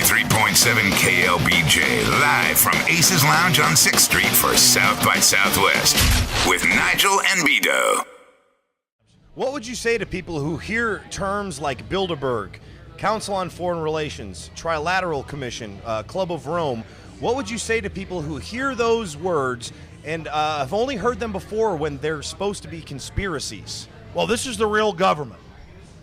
93.7 KLBJ, live from Aces Lounge on 6th Street for South by Southwest with Nigel and B-Doe. What would you say to people who hear terms like Bilderberg, Council on Foreign Relations, Trilateral Commission, Club of Rome? What would you say to people who hear those words and have only heard them before when they're supposed to be conspiracies? Well, this is the real government.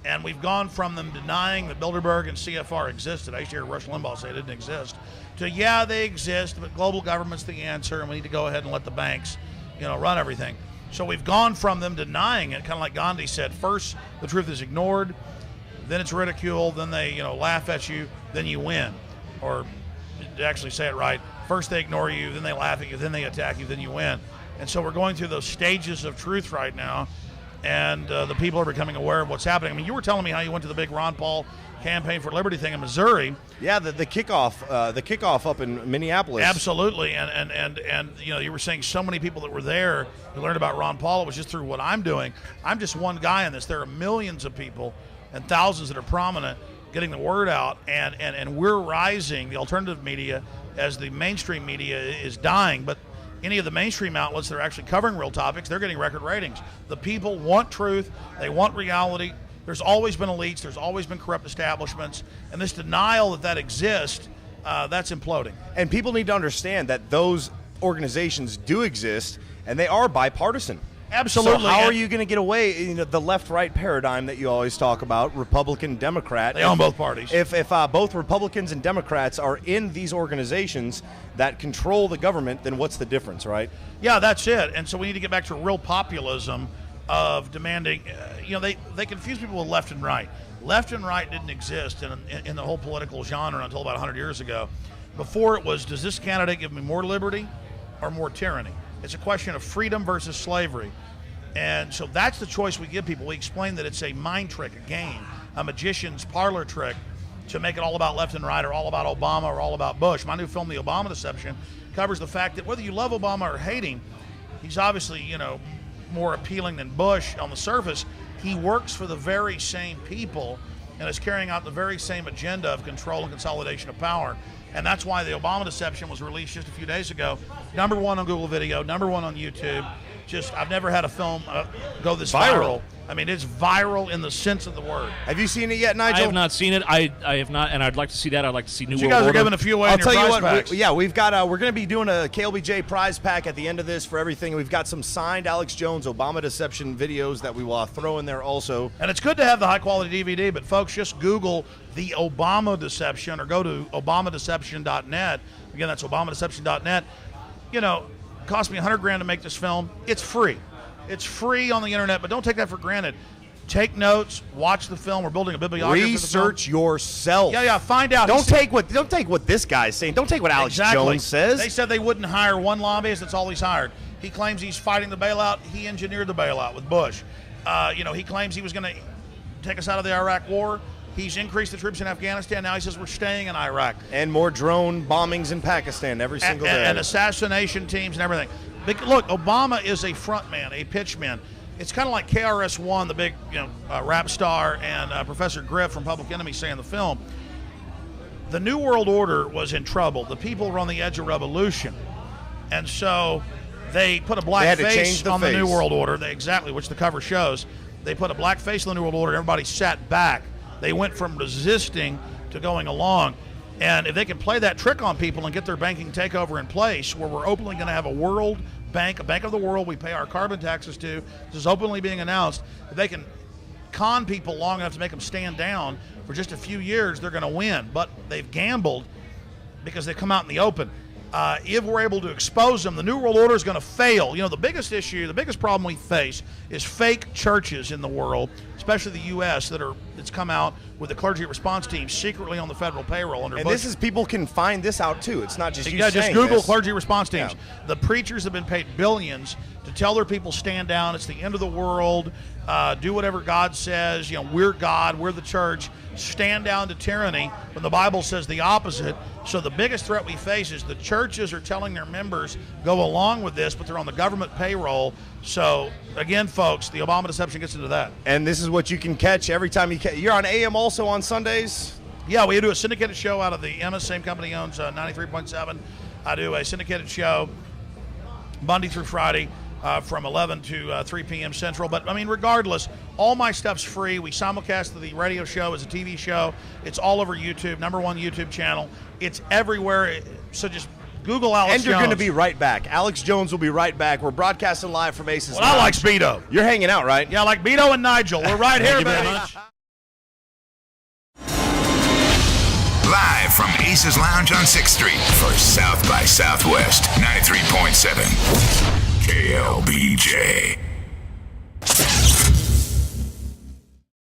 And we've gone from them denying that Bilderberg and CFR existed. I used to hear Rush Limbaugh say it didn't exist, to yeah, they exist, but global government's the answer, and we need to go ahead and let the banks, run everything. So we've gone from them denying it, kind of like Gandhi said. First, the truth is ignored, then it's ridiculed, then they, laugh at you, then you win. Or to actually say it right, first they ignore you, then they laugh at you, then they attack you, then you win. And so we're going through those stages of truth right now. And the people are becoming aware of what's happening. I mean, you were telling me how you went to the big Ron Paul Campaign for Liberty thing in Missouri. Yeah, the kickoff up in Minneapolis. Absolutely, and you were saying so many people that were there who learned about Ron Paul. It was just through what I'm doing. I'm just one guy in this. There are millions of people and thousands that are prominent getting the word out, and we're rising. The alternative media, as the mainstream media is dying, but any of the mainstream outlets that are actually covering real topics, they're getting record ratings. The people want truth. They want reality. There's always been elites. There's always been corrupt establishments. And this denial that exists, that's imploding. And people need to understand that those organizations do exist, and they are bipartisan. Absolutely. So how are you going to get away, the left-right paradigm that you always talk about, Republican, Democrat? They own both parties. If both Republicans and Democrats are in these organizations that control the government, then what's the difference, right? Yeah, that's it. And so we need to get back to real populism of demanding, they confuse people with left and right. Left and right didn't exist in the whole political genre until about 100 years ago. Before it was, does this candidate give me more liberty or more tyranny? It's a question of freedom versus slavery. And so that's the choice we give people. We explain that it's a mind trick, a game, a magician's parlor trick to make it all about left and right or all about Obama or all about Bush. My new film, The Obama Deception, covers the fact that whether you love Obama or hate him, he's obviously, more appealing than Bush on the surface. He works for the very same people and is carrying out the very same agenda of control and consolidation of power. And that's why The Obama Deception was released just a few days ago. #1 on Google Video, #1 on YouTube. I've never had a film go this viral. I mean, it's viral in the sense of the word. Have you seen it yet, Nigel? I have not seen it. I have not, and I'd like to see that. I'd like to see New World Order. You guys Order. are giving a few away I'll in your tell you prize what. packs. We've got. We're going to be doing a KLBJ prize pack at the end of this for everything. We've got some signed Alex Jones Obama Deception videos that we will throw in there also. And it's good to have the high quality DVD, but folks, just Google The Obama Deception or go to obamadeception.net. Again, that's obamadeception.net. It cost me $100,000 to make this film. It's free. It's free on the internet, but don't take that for granted. Take notes, watch the film. We're building a bibliography. Research yourself. Yeah, find out. Don't take what this guy's saying. Don't take what Alex Jones says. They said they wouldn't hire one lobbyist. That's all he's hired. He claims he's fighting the bailout. He engineered the bailout with Bush. He claims he was going to take us out of the Iraq war. He's increased the troops in Afghanistan. Now he says we're staying in Iraq. And more drone bombings in Pakistan every single day. And assassination teams and everything. Look, Obama is a front man, a pitchman. It's kind of like KRS-One, the big rap star, and Professor Griff from Public Enemy say in the film. The New World Order was in trouble. The people were on the edge of revolution. And so they put a black face on the New World Order, which the cover shows. They put a black face on the New World Order. Everybody sat back. They went from resisting to going along. And if they can play that trick on people and get their banking takeover in place, where we're openly going to have a world bank, a bank of the world we pay our carbon taxes to, this is openly being announced, if they can con people long enough to make them stand down for just a few years, they're going to win. But they've gambled because they've come out in the open. If we're able to expose them, the New World Order is going to fail. The biggest issue, the biggest problem we face is fake churches in the world, especially the U.S., that's come out with the clergy response team secretly on the federal payroll under Bush. People can find this out too. It's not just you saying just Google this. Clergy response teams. Yeah. The preachers have been paid billions to tell their people stand down. It's the end of the world. Do whatever God says. We're God. We're the church. Stand down to tyranny when the Bible says the opposite. So the biggest threat we face is the churches are telling their members go along with this, but they're on the government payroll. So again, folks, the Obama Deception gets into that. And this is what you can catch every time you're on AM also on Sundays. Yeah, we do a syndicated show out of the Emma. Same company owns 93.7. I do a syndicated show Monday through Friday from 11 to 3 p.m. Central. But, I mean, regardless, all my stuff's free. We simulcast the radio show as a TV show. It's all over YouTube, #1 YouTube channel. It's everywhere. So just Google Alex Jones. And you're going to be right back. Alex Jones will be right back. We're broadcasting live from Aces. Well, I like B-Doe. You're hanging out, right? Yeah, I like B-Doe and Nigel. We're right here, Thank you very baby. much. Live from Aces Lounge on 6th Street for South by Southwest 93.7 KLBJ.